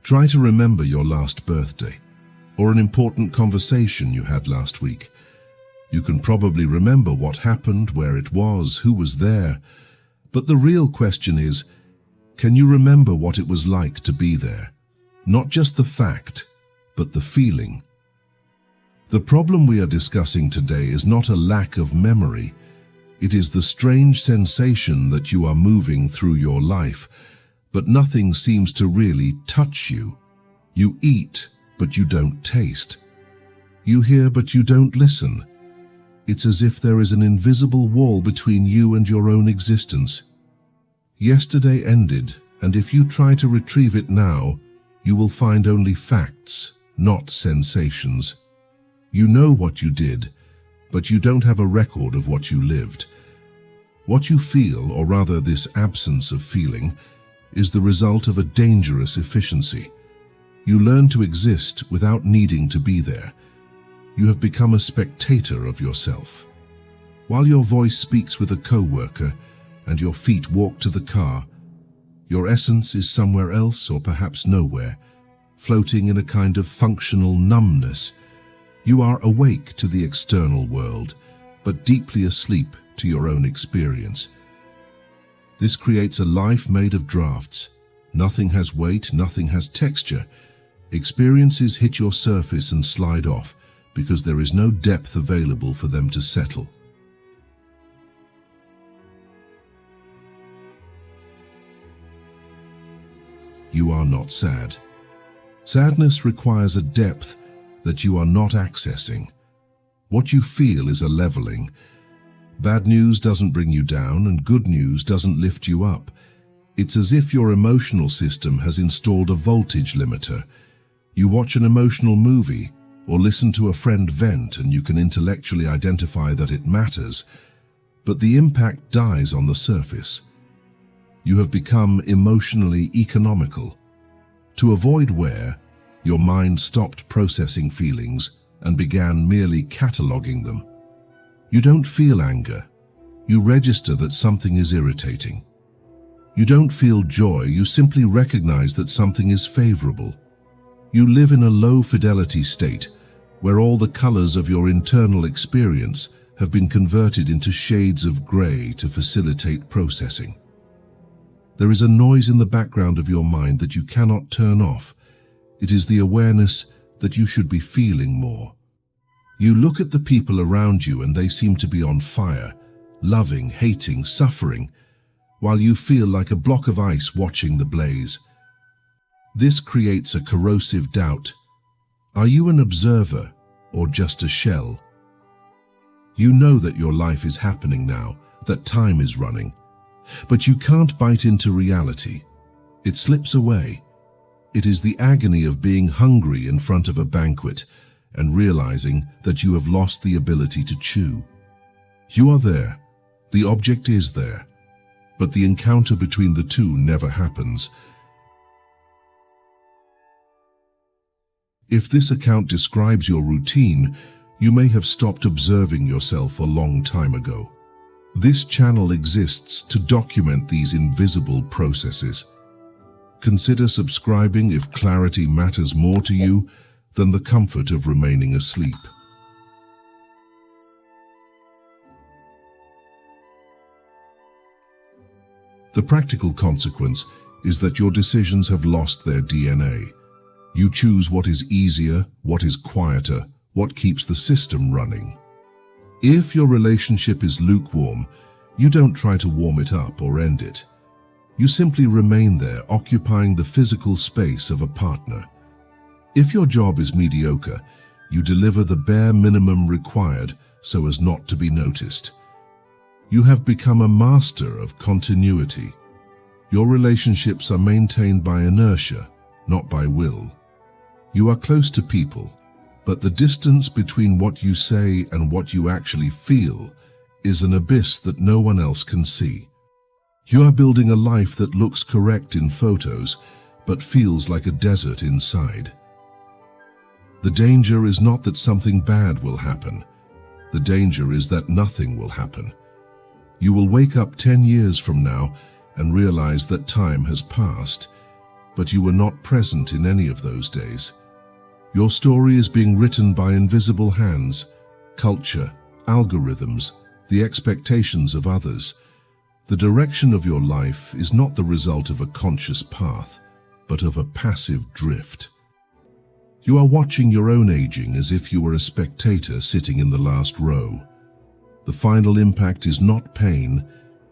Try to remember your last birthday, or an important conversation you had last week. You can probably remember what happened, where it was, who was there. But the real question is, can you remember what it was like to be there? Not just the fact, but the feeling. The problem we are discussing today is not a lack of memory. It is the strange sensation that you are moving through your life, but nothing seems to really touch you. You eat, but you don't taste. You hear, but you don't listen. It's as if there is an invisible wall between you and your own existence. Yesterday ended, and if you try to retrieve it now, you will find only facts, not sensations. You know what you did, but you don't have a record of what you lived. What you feel, or rather this absence of feeling, is the result of a dangerous efficiency. You learn to exist without needing to be there. You have become a spectator of yourself. While your voice speaks with a co-worker and your feet walk to the car, your essence is somewhere else or perhaps nowhere, floating in a kind of functional numbness. You are awake to the external world, but deeply asleep to your own experience. This creates a life made of drafts. Nothing has weight, nothing has texture. Experiences hit your surface and slide off because there is no depth available for them to settle. You are not sad. Sadness requires a depth that you are not accessing. What you feel is a leveling. Bad news doesn't bring you down and good news doesn't lift you up. It's as if your emotional system has installed a voltage limiter. You watch an emotional movie or listen to a friend vent and you can intellectually identify that it matters, but the impact dies on the surface. You have become emotionally economical. To avoid wear, your mind stopped processing feelings and began merely cataloging them. You don't feel anger. You register that something is irritating. You don't feel joy. You simply recognize that something is favorable. You live in a low-fidelity state where all the colors of your internal experience have been converted into shades of gray to facilitate processing. There is a noise in the background of your mind that you cannot turn off. It is the awareness that you should be feeling more. You look at the people around you and they seem to be on fire, loving, hating, suffering, while you feel like a block of ice watching the blaze. This creates a corrosive doubt. Are you an observer or just a shell? You know that your life is happening now, that time is running, but you can't bite into reality. It slips away. It is the agony of being hungry in front of a banquet and realizing that you have lost the ability to chew. You are there. The object is there. But the encounter between the two never happens. If this account describes your routine, you may have stopped observing yourself a long time ago. This channel exists to document these invisible processes. Consider subscribing if clarity matters more to you than the comfort of remaining asleep. The practical consequence is that your decisions have lost their DNA. You choose what is easier, what is quieter, what keeps the system running. If your relationship is lukewarm, you don't try to warm it up or end it. You simply remain there, occupying the physical space of a partner. If your job is mediocre, you deliver the bare minimum required so as not to be noticed. You have become a master of continuity. Your relationships are maintained by inertia, not by will. You are close to people, but the distance between what you say and what you actually feel is an abyss that no one else can see. You are building a life that looks correct in photos, but feels like a desert inside. The danger is not that something bad will happen. The danger is that nothing will happen. You will wake up 10 years from now and realize that time has passed. but you were not present in any of those days. Your story is being written by invisible hands, culture, algorithms, the expectations of others. The direction of your life is not the result of a conscious path, but of a passive drift. You are watching your own aging as if you were a spectator sitting in the last row. The final impact is not pain,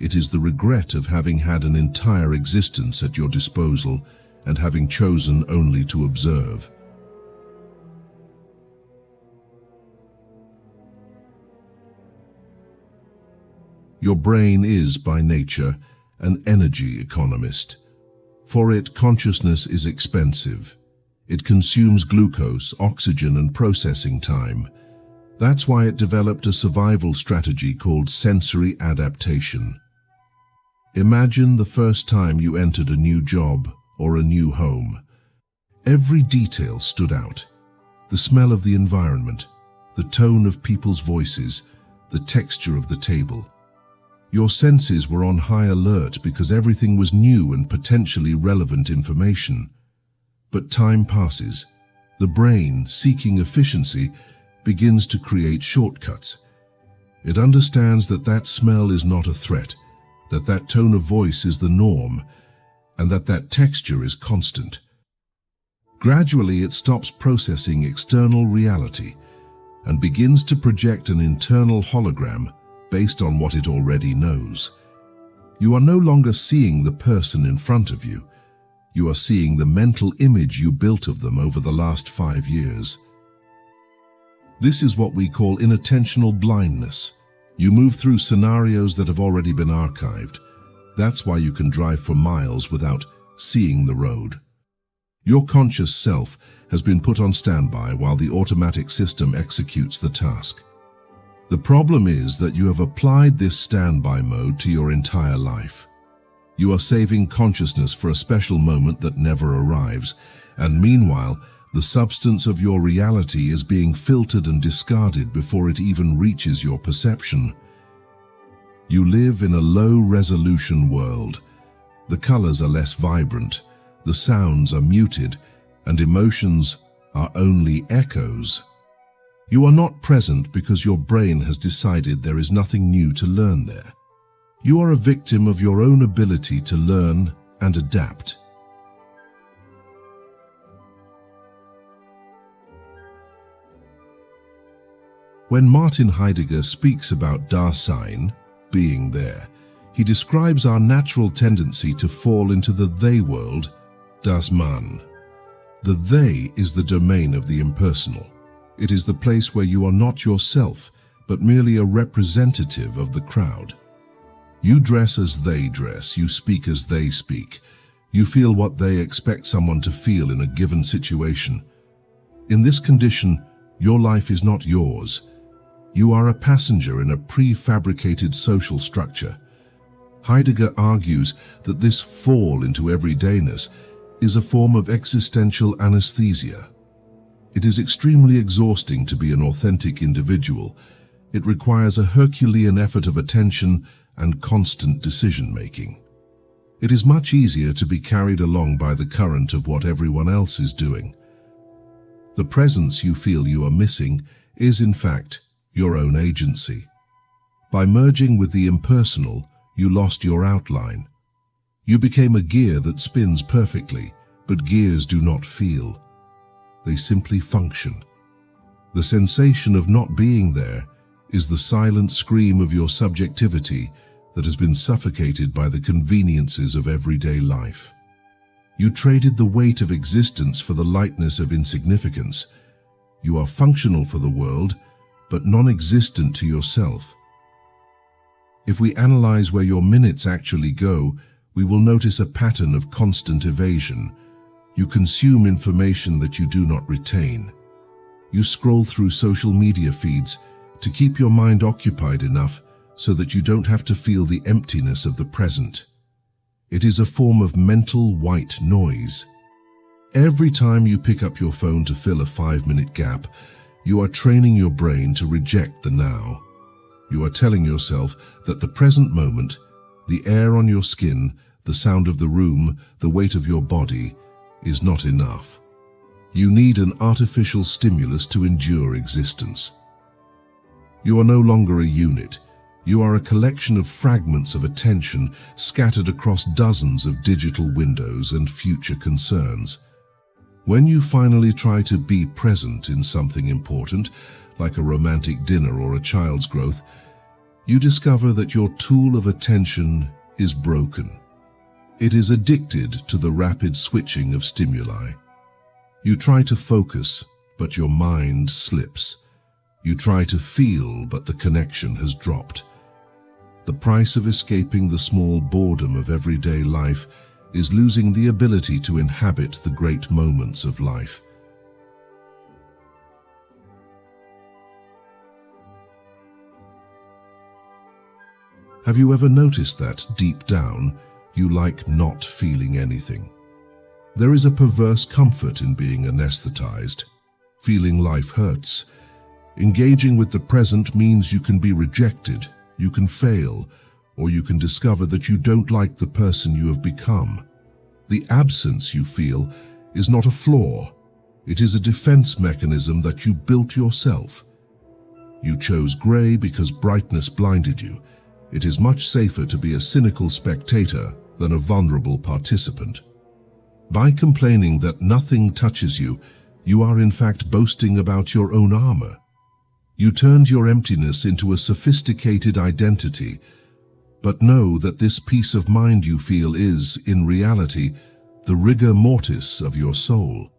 it is the regret of having had an entire existence at your disposal and having chosen only to observe. Your brain is, by nature, an energy economist. For it, consciousness is expensive. It consumes glucose, oxygen, and processing time. That's why it developed a survival strategy called sensory adaptation. Imagine the first time you entered a new job or a new home. Every detail stood out. The smell of the environment, the tone of people's voices, the texture of the table. Your senses were on high alert because everything was new and potentially relevant information. But time passes. The brain, seeking efficiency, begins to create shortcuts. It understands that that smell is not a threat, that that tone of voice is the norm, and that that texture is constant. Gradually, it stops processing external reality and begins to project an internal hologram based on what it already knows. You are no longer seeing the person in front of you. You are seeing the mental image you built of them over the last 5 years. This is what we call inattentional blindness. You move through scenarios that have already been archived. That's why you can drive for miles without seeing the road. Your conscious self has been put on standby while the automatic system executes the task. The problem is that you have applied this standby mode to your entire life. You are saving consciousness for a special moment that never arrives, and meanwhile, the substance of your reality is being filtered and discarded before it even reaches your perception. You live in a low-resolution world. The colors are less vibrant, the sounds are muted, and emotions are only echoes. You are not present because your brain has decided there is nothing new to learn there. You are a victim of your own ability to learn and adapt. When Martin Heidegger speaks about Dasein, being there, he describes our natural tendency to fall into the they world, das Man. The they is the domain of the impersonal. It is the place where you are not yourself, but merely a representative of the crowd. You dress as they dress, you speak as they speak. You feel what they expect someone to feel in a given situation. In this condition, your life is not yours. You are a passenger in a prefabricated social structure. Heidegger argues that this fall into everydayness is a form of existential anesthesia. It is extremely exhausting to be an authentic individual. It requires a Herculean effort of attention and constant decision-making. It is much easier to be carried along by the current of what everyone else is doing. The presence you feel you are missing is, in fact, your own agency. By merging with the impersonal, you lost your outline. You became a gear that spins perfectly, but gears do not feel. They simply function. The sensation of not being there is the silent scream of your subjectivity that has been suffocated by the conveniences of everyday life. You traded the weight of existence for the lightness of insignificance. You are functional for the world, but non-existent to yourself. If we analyze where your minutes actually go, we will notice a pattern of constant evasion. You consume information that you do not retain. You scroll through social media feeds to keep your mind occupied enough so that you don't have to feel the emptiness of the present. It is a form of mental white noise. Every time you pick up your phone to fill a 5-minute gap, you are training your brain to reject the now. You are telling yourself that the present moment, the air on your skin, the sound of the room, the weight of your body, is not enough. You need an artificial stimulus to endure existence. You are no longer a unit. You are a collection of fragments of attention scattered across dozens of digital windows and future concerns. When you finally try to be present in something important, like a romantic dinner or a child's growth, you discover that your tool of attention is broken. It is addicted to the rapid switching of stimuli. You try to focus, but your mind slips. You try to feel, but the connection has dropped. The price of escaping the small boredom of everyday life is losing the ability to inhabit the great moments of life. Have you ever noticed that, deep down, you like not feeling anything? There is a perverse comfort in being anesthetized. Feeling life hurts. Engaging with the present means you can be rejected, you can fail, or you can discover that you don't like the person you have become. The absence you feel is not a flaw. It is a defense mechanism that you built yourself. You chose gray because brightness blinded you. It is much safer to be a cynical spectator than a vulnerable participant. By complaining that nothing touches you, you are in fact boasting about your own armor. You turned your emptiness into a sophisticated identity, but know that this peace of mind you feel is, in reality, the rigor mortis of your soul.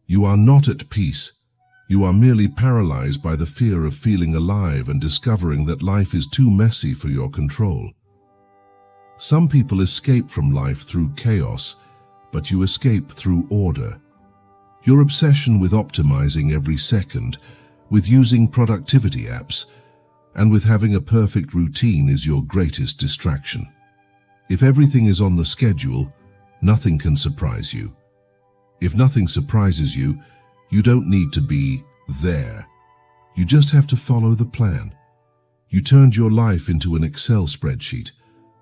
You are not at peace. You are merely paralyzed by the fear of feeling alive and discovering that life is too messy for your control. Some people escape from life through chaos, but you escape through order. Your obsession with optimizing every second, with using productivity apps, and with having a perfect routine is your greatest distraction. If everything is on the schedule, nothing can surprise you. If nothing surprises you, you don't need to be there. You just have to follow the plan. You turned your life into an Excel spreadsheet.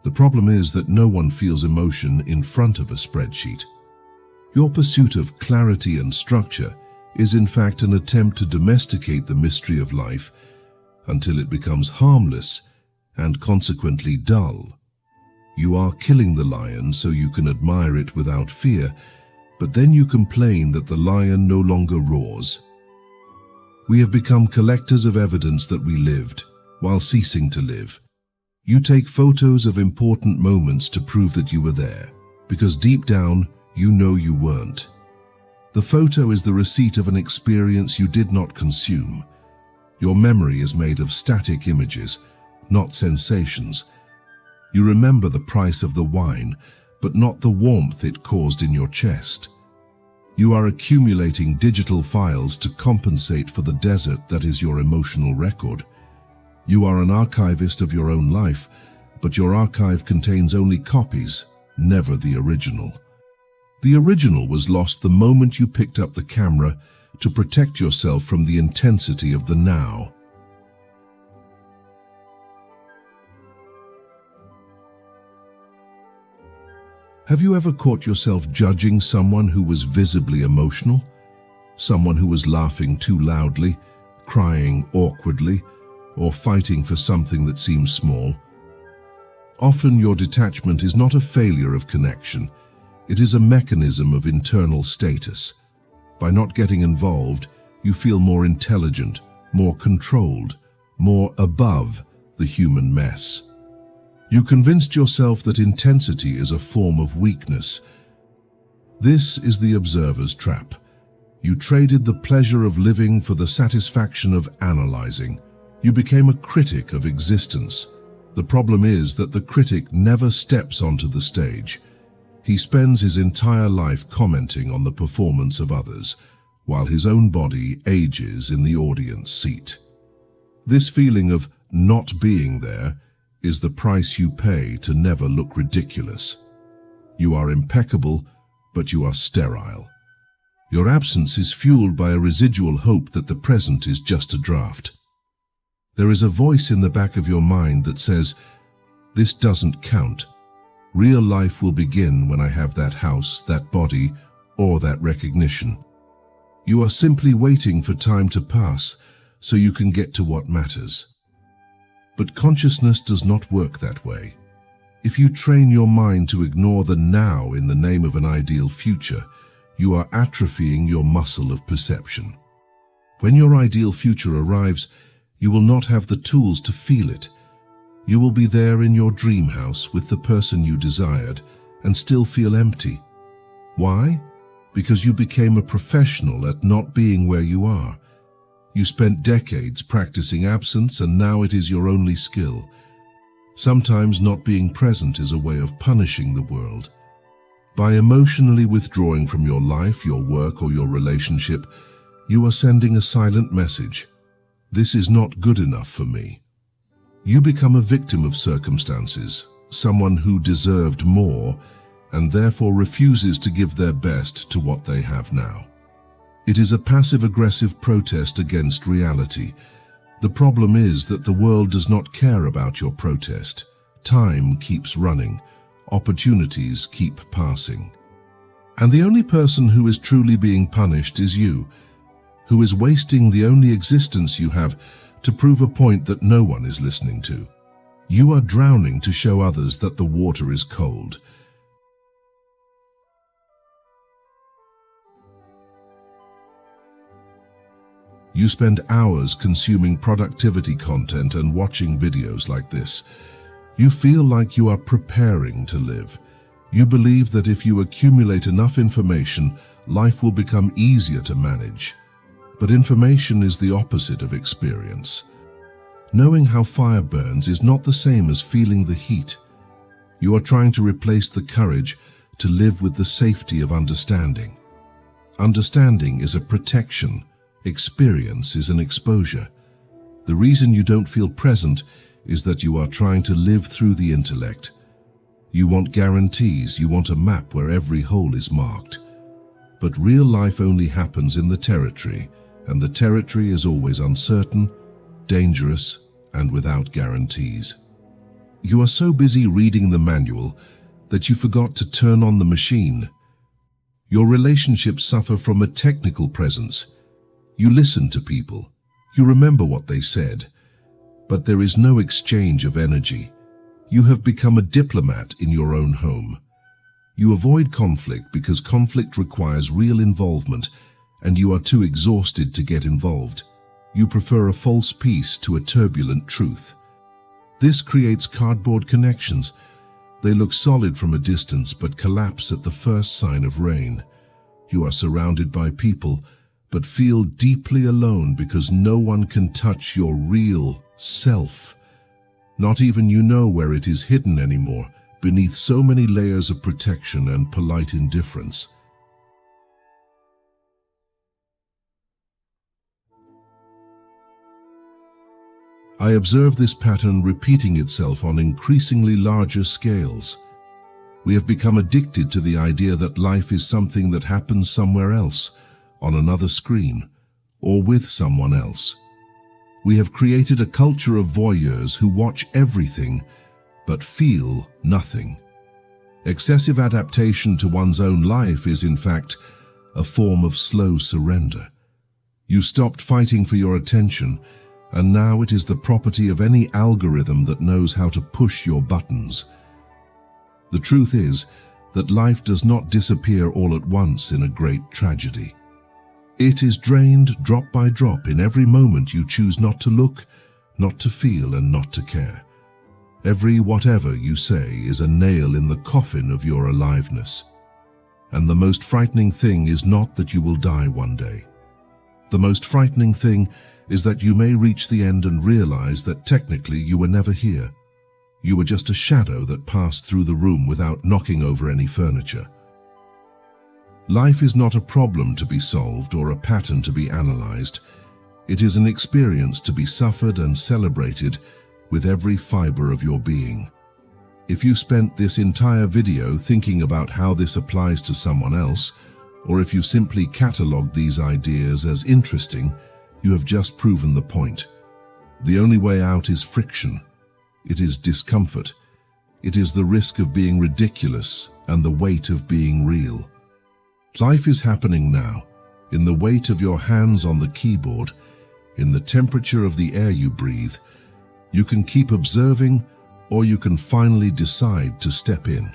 The problem is that no one feels emotion in front of a spreadsheet. Your pursuit of clarity and structure is in fact an attempt to domesticate the mystery of life until it becomes harmless and consequently dull. You are killing the lion so you can admire it without fear, but then you complain that the lion no longer roars. We have become collectors of evidence that we lived, while ceasing to live. You take photos of important moments to prove that you were there, because deep down, you know you weren't. The photo is the receipt of an experience you did not consume. Your memory is made of static images, not sensations. You remember the price of the wine, but not the warmth it caused in your chest. You are accumulating digital files to compensate for the desert that is your emotional record. You are an archivist of your own life, but your archive contains only copies, never the original. The original was lost the moment you picked up the camera to protect yourself from the intensity of the now. Have you ever caught yourself judging someone who was visibly emotional? Someone who was laughing too loudly, crying awkwardly, or fighting for something that seems small? Often your detachment is not a failure of connection. It is a mechanism of internal status. By not getting involved, you feel more intelligent, more controlled, more above the human mess. You convinced yourself that intensity is a form of weakness. This is the observer's trap. You traded the pleasure of living for the satisfaction of analyzing. You became a critic of existence. The problem is that the critic never steps onto the stage. He spends his entire life commenting on the performance of others, while his own body ages in the audience seat. This feeling of not being there is the price you pay to never look ridiculous. You are impeccable, but you are sterile. Your absence is fueled by a residual hope that the present is just a draft. There is a voice in the back of your mind that says, "This doesn't count. Real life will begin when I have that house, that body, or that recognition. You are simply waiting for time to pass so you can get to what matters. But consciousness does not work that way. If you train your mind to ignore the now in the name of an ideal future, you are atrophying your muscle of perception. When your ideal future arrives, you will not have the tools to feel it. You will be there in your dream house with the person you desired and still feel empty. Why? Because you became a professional at not being where you are. You spent decades practicing absence and now it is your only skill. Sometimes not being present is a way of punishing the world. By emotionally withdrawing from your life, your work, or your relationship, you are sending a silent message. This is not good enough for me. You become a victim of circumstances, someone who deserved more, and therefore refuses to give their best to what they have now. It is a passive-aggressive protest against reality. The problem is that the world does not care about your protest. Time keeps running. Opportunities keep passing. And the only person who is truly being punished is you, who is wasting the only existence you have to prove a point that no one is listening to. You are drowning to show others that the water is cold. You spend hours consuming productivity content and watching videos like this. You feel like you are preparing to live. You believe that if you accumulate enough information, life will become easier to manage. But information is the opposite of experience. Knowing how fire burns is not the same as feeling the heat. You are trying to replace the courage to live with the safety of understanding. Understanding is a protection. Experience is an exposure. The reason you don't feel present is that you are trying to live through the intellect. You want guarantees, you want a map where every hole is marked. But real life only happens in the territory, and the territory is always uncertain, dangerous, and without guarantees. You are so busy reading the manual that you forgot to turn on the machine. Your relationships suffer from a technical presence. You listen to people. You remember what they said. But there is no exchange of energy. You have become a diplomat in your own home. You avoid conflict because conflict requires real involvement, and you are too exhausted to get involved. You prefer a false peace to a turbulent truth. This creates cardboard connections. They look solid from a distance but collapse at the first sign of rain. You are surrounded by people, but feel deeply alone because no one can touch your real self. Not even you know where it is hidden anymore, beneath so many layers of protection and polite indifference. I observe this pattern repeating itself on increasingly larger scales. We have become addicted to the idea that life is something that happens somewhere else, on another screen, or with someone else. We have created a culture of voyeurs who watch everything but feel nothing. Excessive adaptation to one's own life is, in fact, a form of slow surrender. You stopped fighting for your attention, and now it is the property of any algorithm that knows how to push your buttons. The truth is that life does not disappear all at once in a great tragedy. It is drained drop by drop in every moment you choose not to look, not to feel, and not to care. Every whatever you say is a nail in the coffin of your aliveness. And the most frightening thing is not that you will die one day. The most frightening thing is that you may reach the end and realize that technically you were never here. You were just a shadow that passed through the room without knocking over any furniture. Life is not a problem to be solved or a pattern to be analyzed. It is an experience to be suffered and celebrated with every fiber of your being. If you spent this entire video thinking about how this applies to someone else, or if you simply catalogued these ideas as interesting, you have just proven the point. The only way out is friction. It is discomfort. It is the risk of being ridiculous and the weight of being real. Life is happening now, in the weight of your hands on the keyboard, in the temperature of the air you breathe. You can keep observing, or you can finally decide to step in.